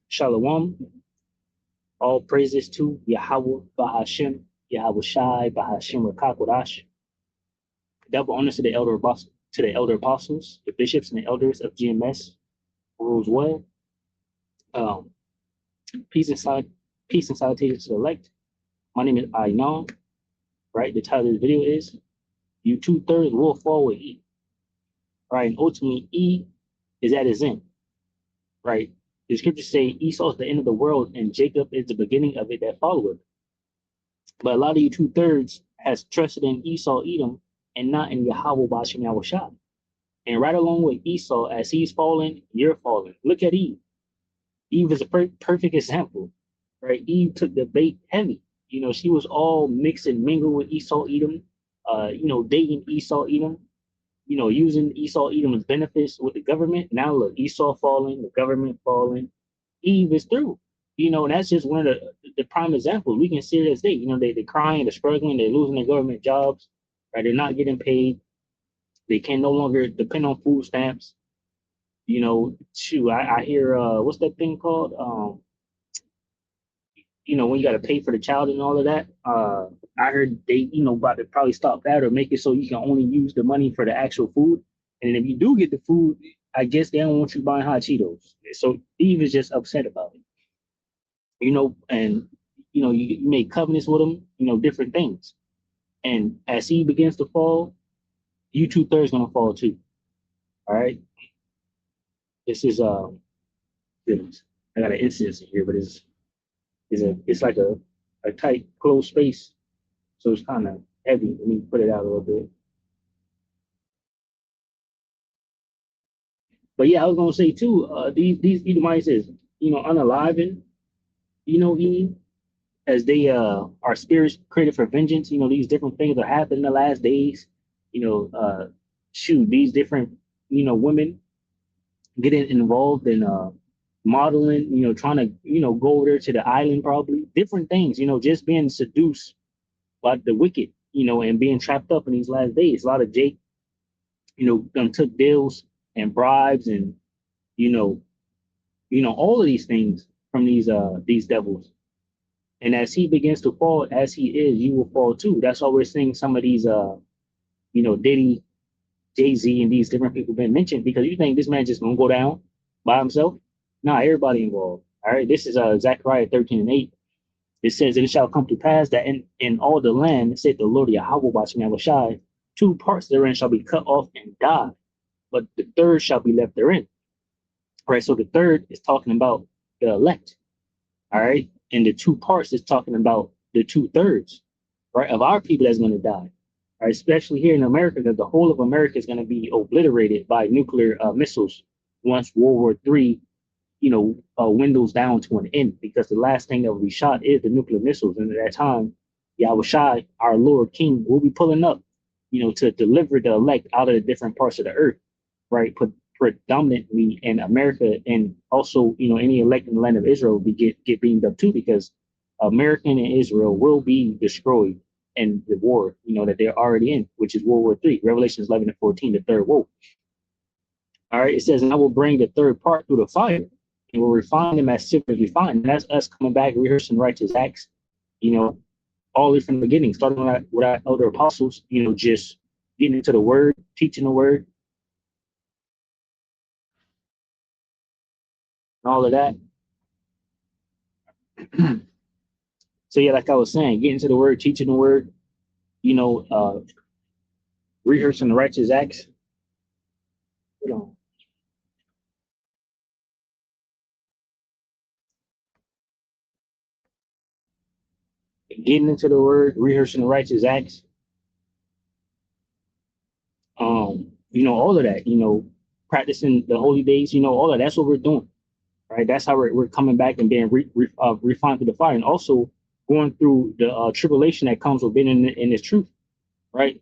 Shalom. All praises to Yahweh Bahashem, Yahweh Shai, Bahashem Rakakwadash. Double honors to the elder apostles, the bishops and the elders of GMS rules well. Um, peace and salutations to the elect. My name is Ainon. Right, the title of the video is "You 2/3 will fall with E." Right, and ultimately E is at his end. Right, the scriptures say Esau is the end of the world and Jacob is the beginning of it that followeth. But a lot of you 2/3 has trusted in Esau, Edom, and not in Yahweh Bashem Yahushua. And right along with Esau, as he's falling, you're falling. Look at Eve. Eve is a perfect example, right? Eve took the bait heavy. She was all mixed and mingled with Esau, Edom, dating Esau, Edom, using Esau, Edom's benefits with the government. Now look, Esau falling, the government falling. Eve is through. And that's just one of the prime examples. We can see it as they're crying, they're struggling, they're losing their government jobs, right? They're not getting paid. They can no longer depend on food stamps. I hear what's that thing called? When you got to pay for the child and all of that. I heard they, about to probably stop that or make it so you can only use the money for the actual food. And if you do get the food, I guess they don't want you buying hot Cheetos. So Eve is just upset about it. And you make covenants with them, different things. And as he begins to fall, you 2/3 gonna fall too. All right. This is goodness. I got an instance here, but it's like a tight closed space, so it's kind of heavy. Let me put it out a little bit. But yeah, I was gonna say too, these Edomites is unalive, Eve, as they are spirits created for vengeance. These different things are happening in the last days. These different women getting involved in modeling, trying to, go over there to the island, probably different things, just being seduced by the wicked, and being trapped up in these last days. A lot of Jake, done took deals and bribes and, all of these things from these devils. And as he begins to fall, as he is, you will fall too. That's why we're seeing some of these, Diddy, Jay-Z, and these different people been mentioned, because you think this man just gonna go down by himself? Nah, everybody involved. All right, this is Zechariah 13:8. It says, "And it shall come to pass that in all the land, said the Lord Yahweh Bashem Yahushai, 2 parts therein shall be cut off and die, but the third shall be left therein." All right, so the third is talking about the elect. All right, and the 2 parts is talking about the 2/3, right, of our people that's going to die. All right, especially here in America, that the whole of America is going to be obliterated by nuclear missiles once World War III, windows down to an end, because the last thing that will be shot is the nuclear missiles. And at that time, Yahushai, our Lord King, will be pulling up, to deliver the elect out of the different parts of the earth, right? Predominantly in America, and also, any elect in the land of Israel will be get beamed up too, because American and Israel will be destroyed in the war, that they're already in, which is World War III. Revelations 11:14, the third woe. All right, it says, "And I will bring the third part through the fire, and will refine them as silver is refined." And that's us coming back, rehearsing righteous acts, all the way from the beginning, starting with our elder apostles, just getting into the word, teaching the word, and all of that. So yeah, like I was saying, getting to the word, teaching the word, rehearsing the righteous acts. Hold on. Getting into the word, rehearsing the righteous acts. All of that, practicing the holy days, all of that's what we're doing, right? That's how we're coming back and being refined through the fire, and also going through the tribulation that comes with being in this truth, right?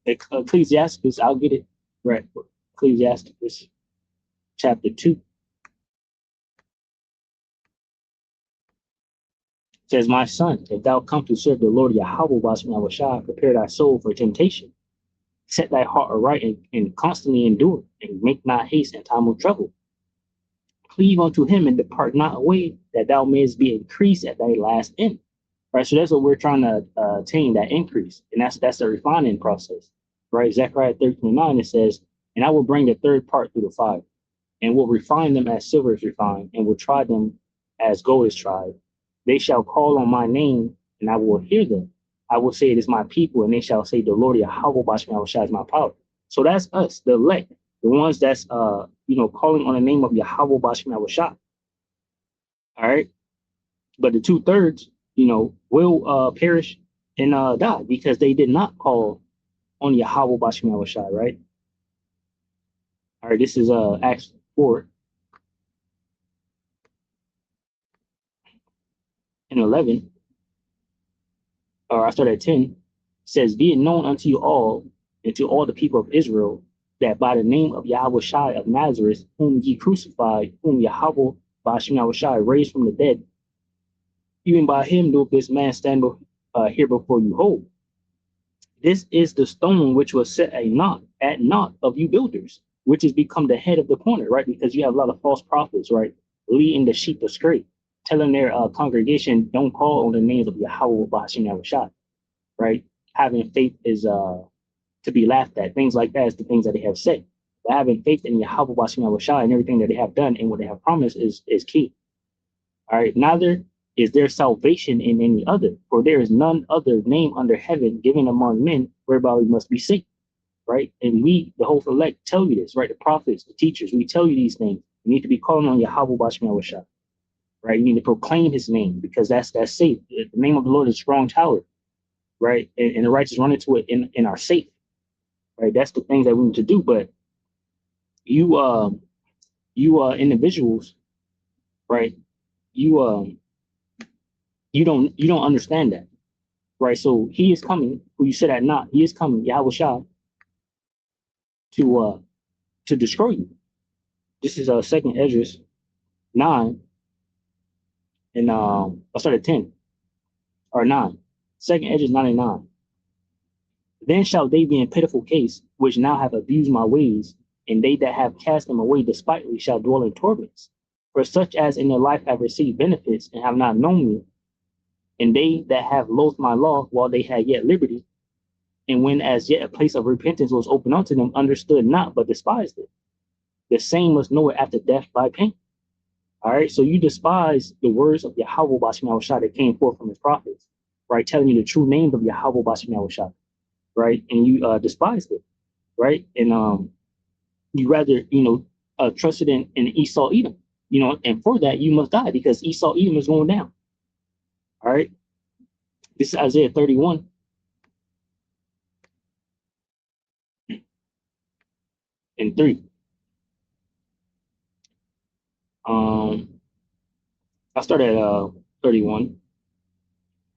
Ecclesiasticus, I'll get it right. Ecclesiasticus chapter 2 says, "My son, if thou come to serve the Lord Yahweh Bashem Yahushua, prepare thy soul for temptation. Set thy heart aright and constantly endure, and make not haste in time of trouble." cleave unto him and depart not away, that thou mayest be increased at thy last end. Right. So that's what we're trying to attain, that increase. And that's the refining process. Right. Zechariah 13:9, it says, and I will bring the third part through the fire, and will refine them as silver is refined, and will try them as gold is tried. They shall call on my name, and I will hear them. I will say, it is my people, and they shall say, the Lord Yahweh Bashmi is my power. So that's us, the elect, the ones that's calling on the name of Yahweh Bashmi. All right. But the 2/3, will perish and die because they did not call on Yahweh Bashmi, right? All right, this is Acts 4:11. Or I start at 10, says, be it known unto you all and to all the people of Israel that by the name of Yahweh Shai of Nazareth, whom ye crucified, whom Yahweh Bashmi Shai raised from the dead, even by him doth this man stand here before you whole. This is the stone which was set at naught of you builders, which has become the head of the corner, right? Because you have a lot of false prophets, right? Leading the sheep astray, telling their congregation, don't call on the names of Yahweh Bashim Shai, right? Having faith is to be laughed at. Things like that is the things that they have said. But having faith in Yahweh Bashim Shai and everything that they have done and what they have promised is key. All right. Neither is there salvation in any other, for there is none other name under heaven given among men whereby we must be saved, right? And we, the whole elect, tell you this, right? The prophets, the teachers, we tell you these things. You need to be calling on Yahweh Bashmi Shai, right? You need to proclaim his name because that's safe. The name of the Lord is a strong tower, right? And the righteous run into it and are safe, right? That's the things that we need to do. But you individuals, right? You don't understand that, right? So he is coming, who you said at not, he is coming, Yahweh Shai, to destroy you. This is second Esdras 9, and I'll start at 10 or 9. Second Esdras 9 and 9. Then shall they be in pitiful case, which now have abused my ways, and they that have cast them away despitefully shall dwell in torments. For such as in their life have received benefits and have not known me, and they that have loathed my law while they had yet liberty, and when as yet a place of repentance was opened unto them, understood not, but despised it. The same must know it after death by pain. All right, so you despise the words of Yahweh Bashim Shai that came forth from his prophets, right? Telling you the true names of Yahweh Bashim Shai, right? And you despised it, right? And you rather, trusted in Esau Edom, and for that you must die because Esau Edom is going down. All right, this is Isaiah 31. And 3. I start at 31. It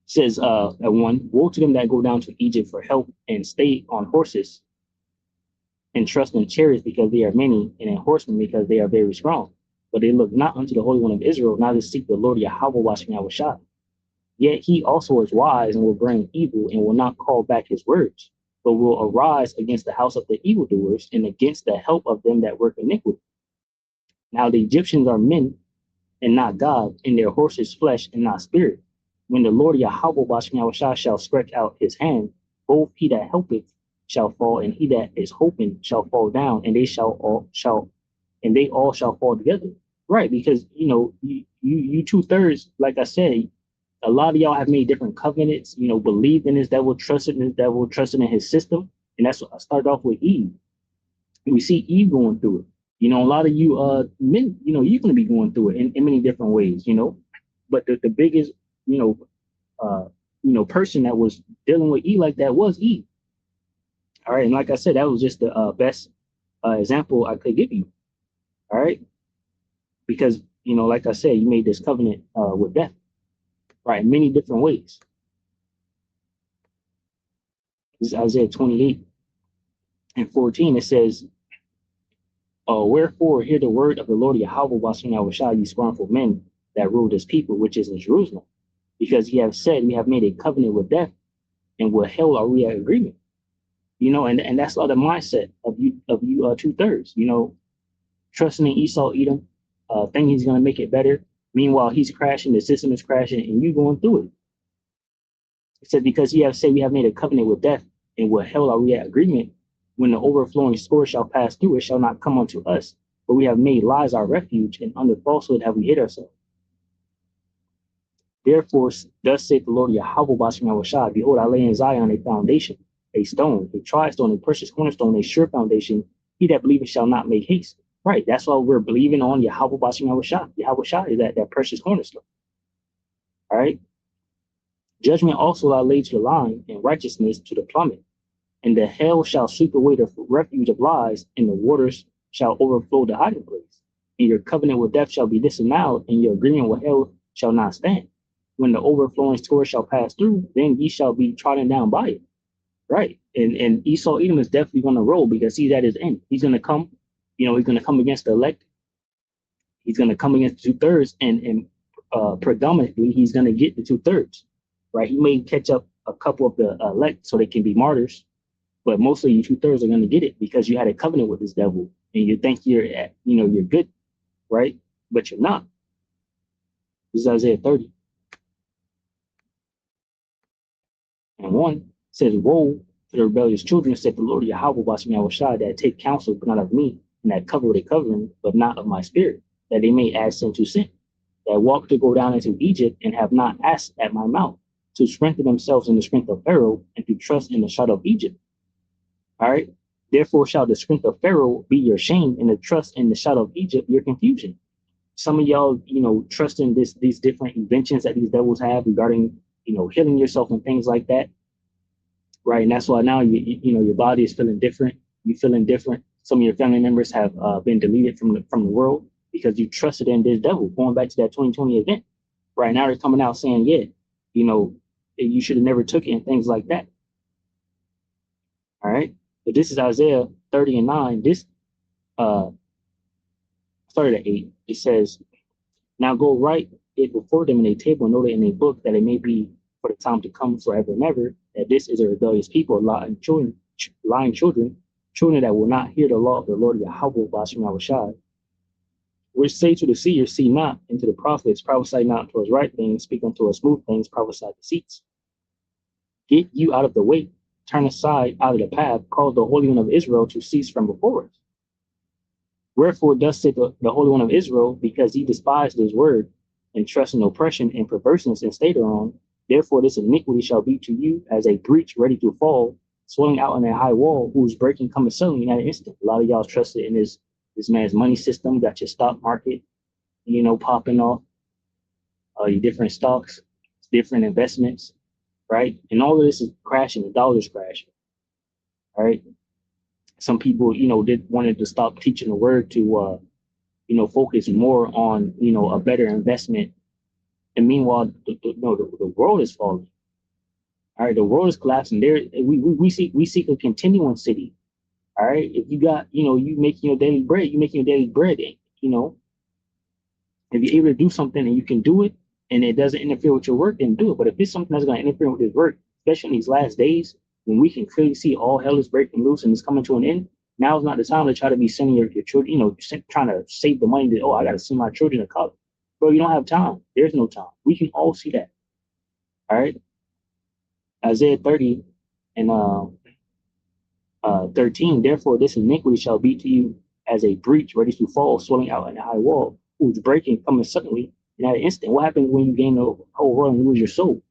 says at 1, woe to them that go down to Egypt for help and stay on horses and trust in chariots because they are many, and in horsemen because they are very strong. But they look not unto the Holy One of Israel, neither seek the Lord Yahweh Bashim Shai. Yet he also is wise and will bring evil and will not call back his words, but will arise against the house of the evildoers and against the help of them that work iniquity. Now the Egyptians are men and not God, and their horses flesh and not spirit. When the Lord Yahweh Bashim Shai shall stretch out his hand, both he that helpeth shall fall, and he that is hoping shall fall down, and they all shall fall together. Right, because you 2/3, like I said, a lot of y'all have made different covenants, believed in this devil, trusted in this devil, trusted in his system. And that's what I started off with Eve. And we see Eve going through it. A lot of you men, you're going to be going through it in many different ways, But the biggest, person that was dealing with Eve like that was Eve. All right. And like I said, that was just the best example I could give you. All right. Because, like I said, you made this covenant with death. Right, many different ways. This is Isaiah 28 and 14. It says, wherefore hear the word of the Lord Yahweh Bashim Shai, you scornful men that rule this people, which is in Jerusalem. Because ye have said, we have made a covenant with death, and with hell are we at agreement. And that's all the mindset of you 2/3, trusting in Esau Edom, think he's going to make it better. Meanwhile, he's crashing, the system is crashing, and you going through it. It said, because ye have said we have made a covenant with death, and with hell are we at agreement. When the overflowing store shall pass through, it shall not come unto us. For we have made lies our refuge, and under falsehood have we hid ourselves. Therefore, thus saith the Lord Yahweh Bashem Yahushua, behold, I lay in Zion a foundation, a stone, a tri-stone, a precious cornerstone, a sure foundation. He that believeth shall not make haste. Right, that's why we're believing on Yahweh Bashem Yahushua. Yahushua is that precious cornerstone. All right. Judgment also I lay to the line, and righteousness to the plummet. And the hell shall sweep away the refuge of lies, and the waters shall overflow the hiding place. And your covenant with death shall be disannuled, and your agreement with hell shall not stand. When the overflowing store shall pass through, then ye shall be trodden down by it. Right. And Esau Edom is definitely going to roll, because he's at his end. He's going to come, he's going to come against the elect. He's going to come against the 2/3, and predominantly he's going to get the 2/3. Right. He may catch up a couple of the elect so they can be martyrs, but mostly you 2/3 are going to get it, because you had a covenant with this devil, and you think you're at, you're good, right? But you're not. This is Isaiah 30. And 1 says, woe to the rebellious children, said the Lord Yahweh Bashem Yahushua, that take counsel, but not of me, and that cover a covering, but not of my spirit, that they may add sin to sin, that walk to go down into Egypt, and have not asked at my mouth, to strengthen themselves in the strength of Pharaoh, and to trust in the shadow of Egypt. All right. Therefore shall the strength of Pharaoh be your shame, and the trust in the shadow of Egypt your confusion. Some of y'all, trust in these different inventions that these devils have regarding, healing yourself and things like that. Right. And that's why now your body is feeling different. You're feeling different. Some of your family members have been deleted from the world because you trusted in this devil. Going back to that 2020 event. Right now they're coming out saying, yeah, you should have never took it and things like that. All right. But this is Isaiah 30 and 9. This started at 8. It says, now go write it before them in a table, and note it in a book, that it may be for the time to come forever and ever, that this is a rebellious people, lying children, children that will not hear the law of the Lord Yahweh Bashem Yahushua. Which say to the seer, see not, and to the prophets, prophesy not towards right things, speak unto us smooth things, prophesy deceits. Get you out of the way, turn aside out of the path, cause the Holy One of Israel to cease from before us. Wherefore thus said the Holy One of Israel, because he despised his word, and trust in oppression and perverseness, and stayed on, therefore this iniquity shall be to you as a breach ready to fall, swelling out in a high wall, whose breaking cometh suddenly in an instant. A lot of y'all trusted in this man's money system, got your stock market, popping off, your different stocks, different investments, right? And all of this is crashing, the dollar's crashing, all right? Some people, wanted to stop teaching the word to, focus more on, a better investment. And meanwhile, the world is falling. All right, the world is collapsing. We seek a continuing city. All right, if you got, you making your daily bread, if you're able to do something and you can do it, and it doesn't interfere with your work, then do it. But if it's something that's going to interfere with his work, especially in these last days, when we can clearly see all hell is breaking loose and it's coming to an end, now is not the time to try to be sending your children, trying to save the money that, I got to send my children to college. Bro, you don't have time. There's no time. We can all see that. All right. Isaiah 30 and 13, therefore this iniquity shall be to you as a breach ready to fall, swelling out in a high wall, whose breaking coming suddenly in that instant. What happens when you gain the whole world and lose your soul?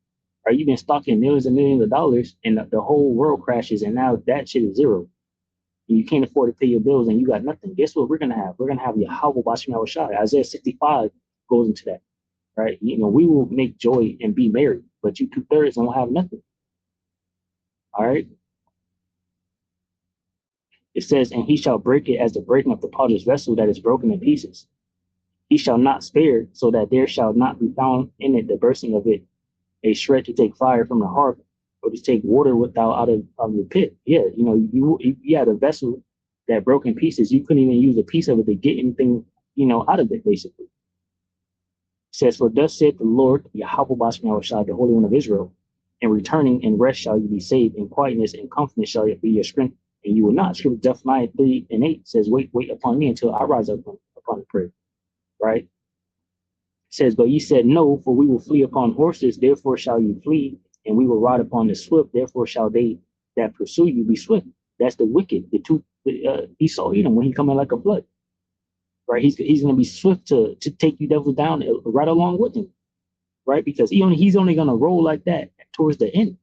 Right? You've been stocking millions and millions of dollars, and the whole world crashes, and now that shit is zero. And you can't afford to pay your bills, and you got nothing. Guess what we're gonna have? We're gonna have Yahweh Bashem Yahushua. Isaiah 65 goes into that. Right? We will make joy and be merry, but you 2/3 won't have nothing. All right. It says, and he shall break it as the breaking of the potter's vessel that is broken in pieces. He shall not spare, so that there shall not be found in it the bursting of it, a shred to take fire from the hearth, or to take water without out of the pit. Yeah, you had a vessel that broke in pieces. You couldn't even use a piece of it to get anything, out of it, basically. It says, for thus saith the Lord, Yahweh Bashem Yahushua, the Holy One of Israel, in returning and rest shall you be saved, in quietness and comfort shall it be your strength, and you will not. Scripture Zephaniah 3 and 8 says, wait upon me until I rise up upon the prayer. right? It says, but ye said, no, for we will flee upon horses, therefore shall you flee, and we will ride upon the swift, therefore shall they that pursue you be swift. That's the wicked, the two Esau, when he come in like a flood, right? He's going to be swift to take you devil down right along with him, right? Because he's only going to roll like that towards the end,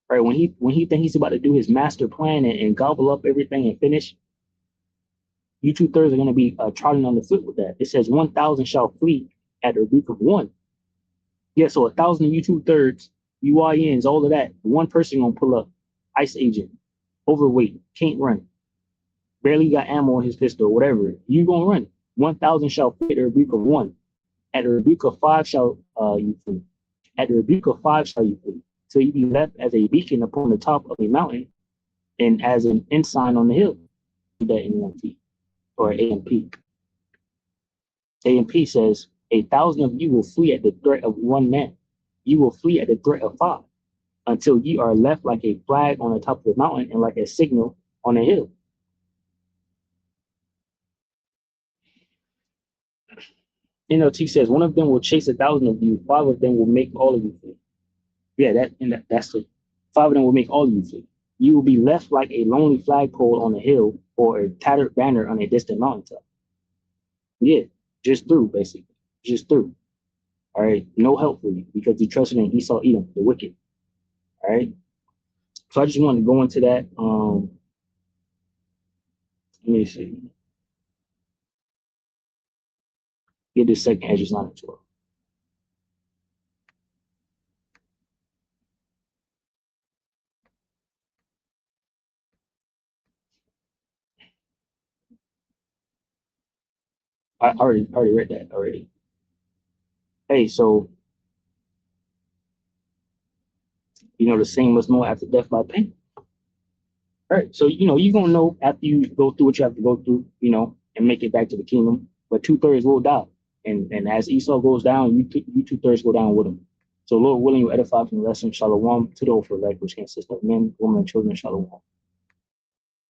right? When he thinks he's about to do his master plan and gobble up everything and finish, you 2/3 are going to be trotting on the foot with that. It says 1,000 shall flee at the rebuke of one. Yeah, so 1,000 of you 2/3, UINs, all of that. One person gonna pull up, ICE agent, overweight, can't run, barely got ammo in his pistol, whatever. You gonna run. 1,000 shall flee at the rebuke of one. At the rebuke of five shall you flee. At the rebuke of five shall you flee. So you be left as a beacon upon the top of a mountain and as an ensign on the hill. That in AMP or AMP. AMP says 1,000 of you will flee at the threat of one man. You will flee at the threat of five until ye are left like a flag on the top of the mountain and like a signal on a hill. NLT says one of them will chase 1,000 of you, five of them will make all of you flee. Yeah, that's the 5 of them will make all of you flee. You will be left like a lonely flagpole on a hill or a tattered banner on a distant mountaintop. Yeah, just through, basically. Just through. All right. No help for you because you trusted in Esau, Edom, the wicked. All right. So I just wanted to go into that. Let me see. Get this second Ezra 9 and 12. I already read that already. Hey, so the same must know after death by pain. All right. So you're gonna know after you go through what you have to go through, and make it back to the kingdom. But 2/3 will die. And as Esau goes down, you 2/3 go down with him. So Lord willing, you edify from the lesson, shalom to the overlay, which consists of men, women, and children, shalom.